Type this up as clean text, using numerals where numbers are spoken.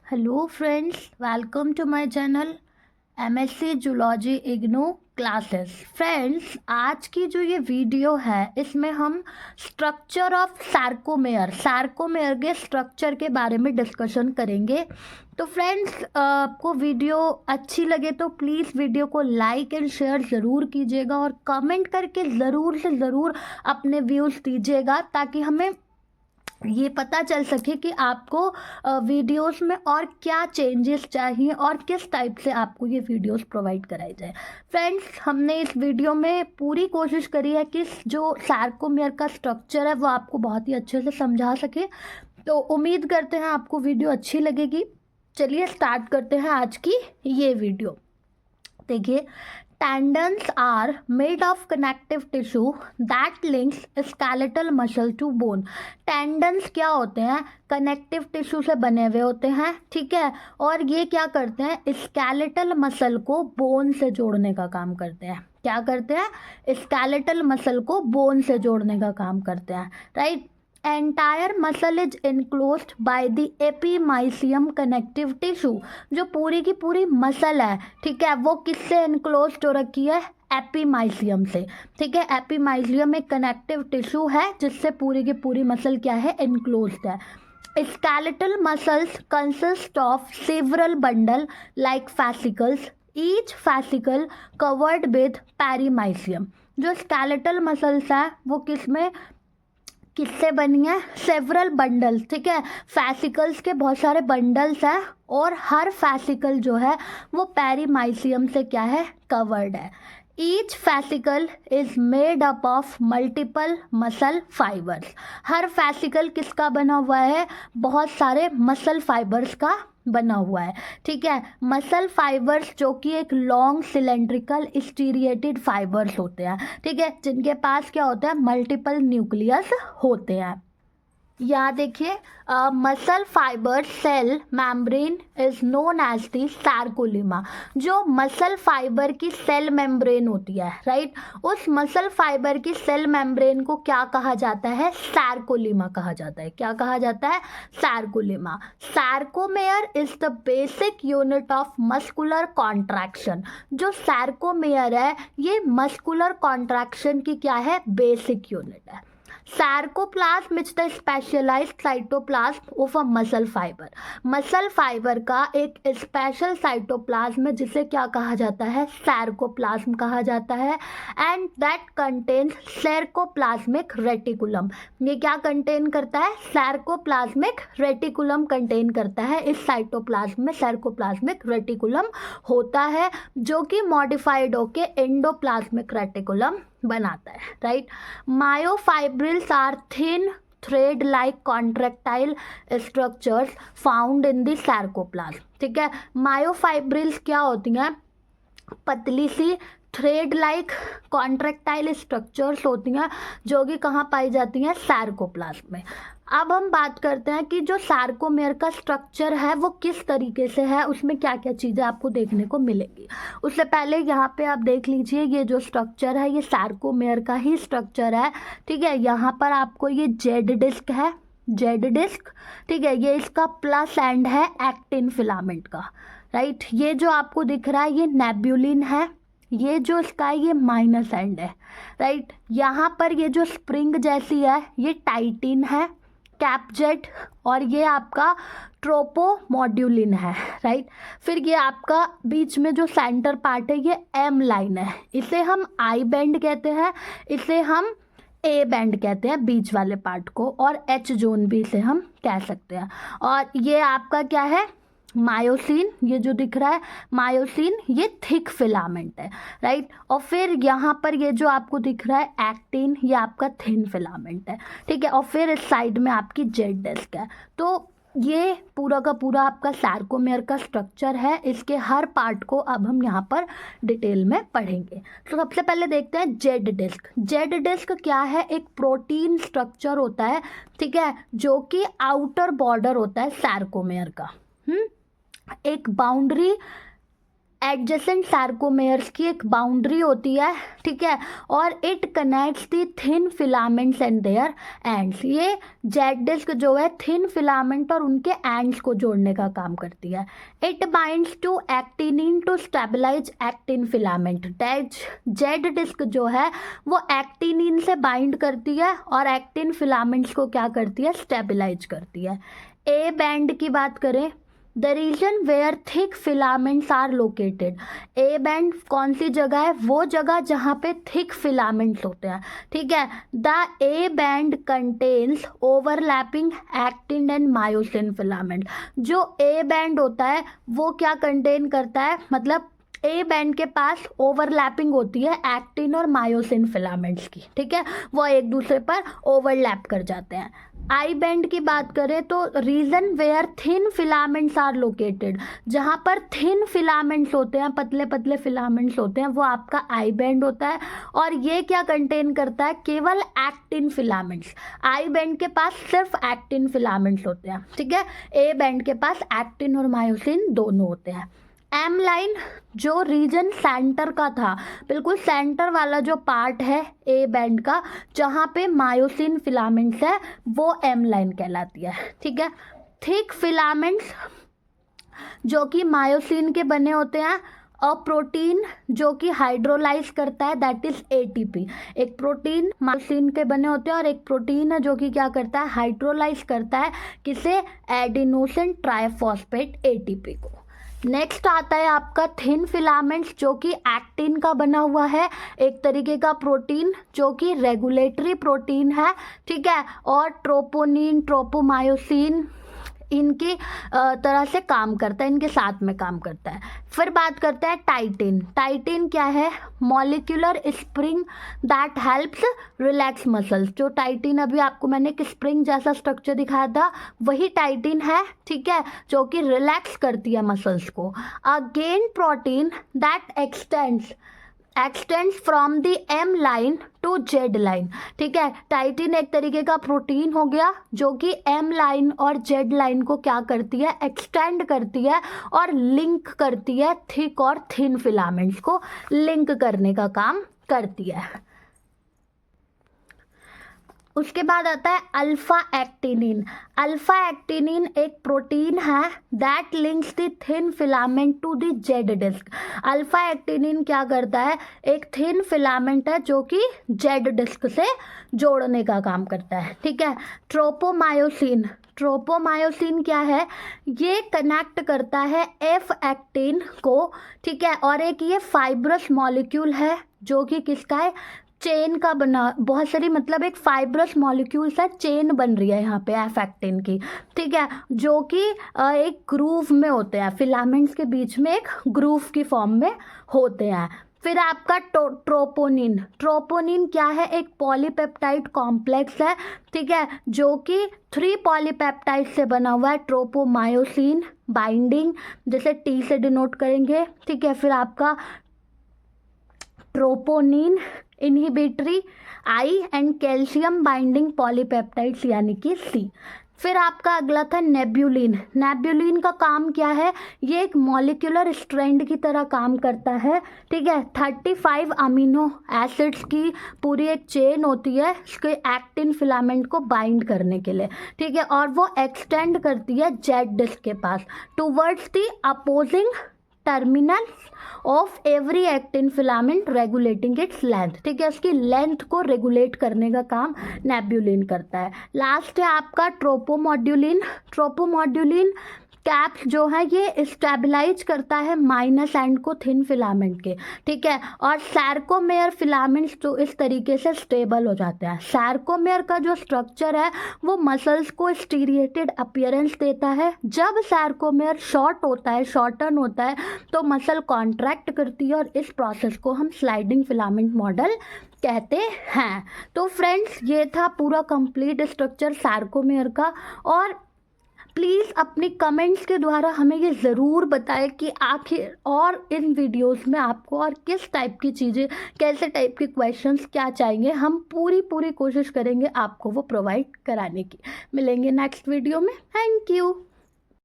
Hello friends, welcome to my channel MSc zoology IGNOU classes. Friends, आज की जो ये वीडियो है इसमें हम स्ट्रक्चर ऑफ सार्कोमेयर के स्ट्रक्चर के बारे में डिस्कशन करेंगे। तो फ्रेंड्स, आपको वीडियो अच्छी लगे तो प्लीज़ वीडियो को लाइक एंड शेयर ज़रूर कीजिएगा और कमेंट करके ज़रूर से ज़रूर अपने व्यूज़ दीजिएगा ताकि हमें ये पता चल सके कि आपको वीडियोस में और क्या चेंजेस चाहिए और किस टाइप से आपको ये वीडियोस प्रोवाइड कराई जाए। फ्रेंड्स, हमने इस वीडियो में पूरी कोशिश करी है कि जो सार्कोमेयर का स्ट्रक्चर है वो आपको बहुत ही अच्छे से समझा सके। तो उम्मीद करते हैं आपको वीडियो अच्छी लगेगी। चलिए स्टार्ट करते हैं आज की ये वीडियो। देखिए, tendons are made of connective tissue that links skeletal muscle to bone। Tendons क्या होते हैं? कनेक्टिव टिश्यू से बने हुए होते हैं, ठीक है। और ये क्या करते हैं? स्केलेटल मसल को बोन से जोड़ने का काम करते हैं। क्या करते हैं? स्केलेटल मसल को बोन से जोड़ने का काम करते हैं, right. Entire muscle is enclosed by the epimysium connective tissue. जो पूरी की पूरी मसल है, ठीक है, वो किससे इनक्लोज्ड हो रखी है? एपीमाइसियम से, ठीक है। एपीमाइसियम एक कनेक्टिव टिश्यू है जिससे पूरी की पूरी मसल क्या है? इनक्लोज्ड है। Skeletal muscles consist of several bundle like fascicles, each fascicle covered with perimysium. जो स्केलेटल मसल्स है वो किससे बनी है? सेवरल बंडल, ठीक है। फैसिकल्स के बहुत सारे बंडल्स हैं और हर फैसिकल जो है वो पेरीमाइसियम से क्या है? कवर्ड है। Each fascicle is made up of multiple muscle fibres. Her fascicle किसका बना हुआ है? बहुत सारे मसल फाइबर्स का बना हुआ है, ठीक है। मसल फाइबर्स जो कि एक लॉन्ग सिलेंड्रिकल स्टीरिएटेड फाइबर्स होते हैं, ठीक है, जिनके पास क्या होता है? मल्टीपल न्यूक्लियस होते हैं। यहाँ देखिए, muscle fibre cell membrane is known as the sarcolemma. जो मसल फाइबर की सेल मेम्ब्रेन होती है, राइट, उस मसल फाइबर की सेल मेम्ब्रेन को क्या कहा जाता है? सार्कोलिमा कहा जाता है। क्या कहा जाता है? Sarcolemma. Sarcomere is the basic unit of muscular contraction. जो सार्कोमेयर है ये मस्कुलर कॉन्ट्रैक्शन की क्या है? बेसिक यूनिट है। Sarcoplasm is the specialised cytoplasm of a muscle fibre. Muscle fibre का एक स्पेशल साइटोप्लाज्म है जिसे क्या कहा जाता है? सार्कोप्लाज्म कहा जाता है। And that contains sarcoplasmic reticulum. ये क्या कंटेन करता है? सार्कोप्लाज्मिक रेटिकुलम कंटेन करता है। इस साइटोप्लाज्म में सार्कोप्लाज्मिक रेटिकुलम होता है जो कि मॉडिफाइड होके एंडोप्लाज्मिक रेटिकुलम बनाता है, right. Myofibrils are thin thread like contractile structures found in the sarcoplasm, ठीक है। मायोफाइब्रिल्स क्या होती हैं? पतली सी थ्रेड लाइक कॉन्ट्रेक्टाइल स्ट्रक्चर्स होती हैं जो कि कहाँ पाई जाती हैं? सार्कोप्लाज्म में। अब हम बात करते हैं कि जो सार्कोमेयर का स्ट्रक्चर है वो किस तरीके से है, उसमें क्या क्या चीज़ें आपको देखने को मिलेंगी। उससे पहले यहाँ पे आप देख लीजिए, ये जो स्ट्रक्चर है ये सार्कोमेयर का ही स्ट्रक्चर है, ठीक है। यहाँ पर आपको ये जेड डिस्क है, जेड डिस्क, ठीक है, ये इसका प्लस एंड है एक्टिन फिलामेंट का, राइट। ये जो आपको दिख रहा है ये नेब्यूलिन है, ये जो इसका है ये माइनस एंड है, राइट। यहाँ पर ये जो स्प्रिंग जैसी है ये टाइटिन है, कैपजेट, और ये आपका ट्रोपोमोड्यूलिन है, राइट। फिर ये आपका बीच में जो सेंटर पार्ट है ये एम लाइन है, इसे हम आई बैंड कहते हैं, इसे हम ए बैंड कहते हैं बीच वाले पार्ट को, और एच जोन भी इसे हम कह सकते हैं। और ये आपका क्या है? मायोसिन, ये जो दिख रहा है मायोसिन, ये थिक फिलामेंट है, राइट। और फिर यहाँ पर ये जो आपको दिख रहा है एक्टिन, ये आपका थिन फिलामेंट है, ठीक है। और फिर इस साइड में आपकी जेड डिस्क है। तो ये पूरा का पूरा आपका सार्कोमेयर का स्ट्रक्चर है। इसके हर पार्ट को अब हम यहाँ पर डिटेल में पढ़ेंगे। तो सबसे पहले देखते हैं जेड डिस्क। जेड डिस्क क्या है? एक प्रोटीन स्ट्रक्चर होता है, ठीक है, जो कि आउटर बॉर्डर होता है सार्कोमेयर का। एक बाउंड्री एडजेसेंट सार्कोमेयर्स की एक बाउंड्री होती है, ठीक है, और it connects the thin filaments and their ends. ये जेड डिस्क जो है थिन फिलामेंट और उनके एंड्स को जोड़ने का काम करती है। It binds to actinin to stabilise actin filament. Z disc जो है वो एक्टिनिन से बाइंड करती है और एक्टिन फिलामेंट्स को क्या करती है, स्टेबलाइज करती है। ए बैंड की बात करें, the region where thick filaments are located. A band कौन सी जगह है, वो जगह जहाँ पे थिक फिलामेंट्स होते हैं, ठीक है। The A band contains overlapping actin and myosin filament. जो ए बैंड होता है वो क्या कंटेन करता है, मतलब ए बैंड के पास ओवरलैपिंग होती है एक्टिन और मायोसिन फिलामेंट्स की, ठीक है, वो एक दूसरे पर ओवरलैप कर जाते हैं। आई बैंड की बात करें तो region where thin filaments are located, जहाँ पर थिन फिलामेंट्स होते हैं, पतले पतले फिलामेंट्स होते हैं, वो आपका आई बैंड होता है। और ये क्या कंटेन करता है, केवल एक्टिन फिलामेंट्स। आई बैंड के पास सिर्फ एक्टिन फिलामेंट्स होते हैं, ठीक है। ए बैंड के पास एक्टिन और मायोसिन दोनों होते हैं। एम लाइन जो रीजन सेंटर का था, बिल्कुल सेंटर वाला जो पार्ट है ए बैंड का, जहाँ पे मायोसिन फिलामेंट्स है, वो एम लाइन कहलाती है, ठीक है। थिक फिलामेंट्स जो कि मायोसिन के बने होते हैं, और प्रोटीन जो कि हाइड्रोलाइज करता है, दैट इज एटीपी। एक प्रोटीन मायोसिन के बने होते हैं और एक प्रोटीन है जो कि क्या करता है, हाइड्रोलाइज करता है, किसे, एडिनोसिन ट्राइफॉस्फेट एटीपी को। नेक्स्ट आता है आपका थिन फिलामेंट्स जो कि एक्टिन का बना हुआ है, एक तरीके का प्रोटीन जो कि रेगुलेटरी प्रोटीन है, ठीक है, और ट्रोपोनिन, ट्रोपोमायोसिन इनकी तरह से काम करता है, इनके साथ में काम करता है। फिर बात करते हैं टाइटिन। टाइटिन क्या है, molecular spring that helps relax muscles. जो टाइटिन अभी आपको मैंने एक स्प्रिंग जैसा स्ट्रक्चर दिखाया था, वही टाइटिन है, ठीक है, जो कि रिलैक्स करती है मसल्स को। Again protein that extends from the M line to Z line, ठीक है। टाइटिन एक तरीके का प्रोटीन हो गया जो कि एम लाइन और जेड लाइन को क्या करती है, एक्सटेंड करती है और लिंक करती है, थिक और थिन फिलामेंट्स को लिंक करने का काम करती है। उसके बाद आता है अल्फा एक्टिनिन। अल्फा एक्टिनिन एक प्रोटीन है that links the thin filament to the Z disc. Alpha actinin क्या करता है, एक थिन फिलामेंट है जो कि जेड डिस्क से जोड़ने का काम करता है, ठीक है। ट्रोपोमायोसिन, ट्रोपोमायोसिन क्या है, ये कनेक्ट करता है एफ एक्टिन को, ठीक है, और एक ये फाइब्रस मॉलिक्यूल है जो कि किसका है, चेन का बना, बहुत सारी मतलब एक फाइब्रस मॉलिक्यूल्स है, चेन बन रही है यहाँ पे एफ एक्टिन की, ठीक है, जो कि एक ग्रूव में होते हैं, फिलामेंट्स के बीच में एक ग्रूव की फॉर्म में होते हैं। फिर आपका ट्रोपोनिन। ट्रोपोनिन क्या है, एक पॉलीपेप्टाइड कॉम्प्लेक्स है, ठीक है, जो कि 3 पॉलीपेप्टाइड से बना हुआ है। ट्रोपोमायोसिन बाइंडिंग जैसे टी से डिनोट करेंगे, ठीक है। फिर आपका troponin inhibitory I and calcium binding polypeptides यानी कि सी। फिर आपका अगला था नेब्यूलिन। नेब्यूलिन का काम क्या है, ये एक मॉलिक्यूलर स्ट्रैंड की तरह काम करता है, ठीक है। 35 अमीनो एसिड्स की पूरी एक चेन होती है इसके एक्टिन फिलामेंट को बाइंड करने के लिए, ठीक है, और वो एक्सटेंड करती है जेड डिस्क के पास towards the opposing terminal of every actin filament regulating its length, ठीक है, उसकी लेंथ को रेगुलेट करने का काम नेब्यूलिन करता है। लास्ट है आपका ट्रोपोमोड्यूलिन। ट्रोपोमोड्यूलिन कैप्स जो है ये स्टेबलाइज करता है माइनस एंड को थिन फिलामेंट के, ठीक है, और सार्कोमेयर फिलामेंट्स तो इस तरीके से स्टेबल हो जाते हैं। सार्कोमेयर का जो स्ट्रक्चर है वो मसल्स को स्टीरिएटेड अपीयरेंस देता है। जब सार्कोमेयर शॉर्ट होता है, शॉर्टन होता है, तो मसल कॉन्ट्रैक्ट करती है और इस प्रोसेस को हम स्लाइडिंग फिलामेंट मॉडल कहते हैं। तो फ्रेंड्स ये था पूरा कंप्लीट स्ट्रक्चर सार्कोमेयर का। और प्लीज़ अपनी कमेंट्स के द्वारा हमें ये ज़रूर बताएं कि आखिर और इन वीडियोस में आपको और किस टाइप की चीज़ें, कैसे टाइप के क्वेश्चंस क्या चाहिए। हम पूरी कोशिश करेंगे आपको वो प्रोवाइड कराने की। मिलेंगे नेक्स्ट वीडियो में। Thank you.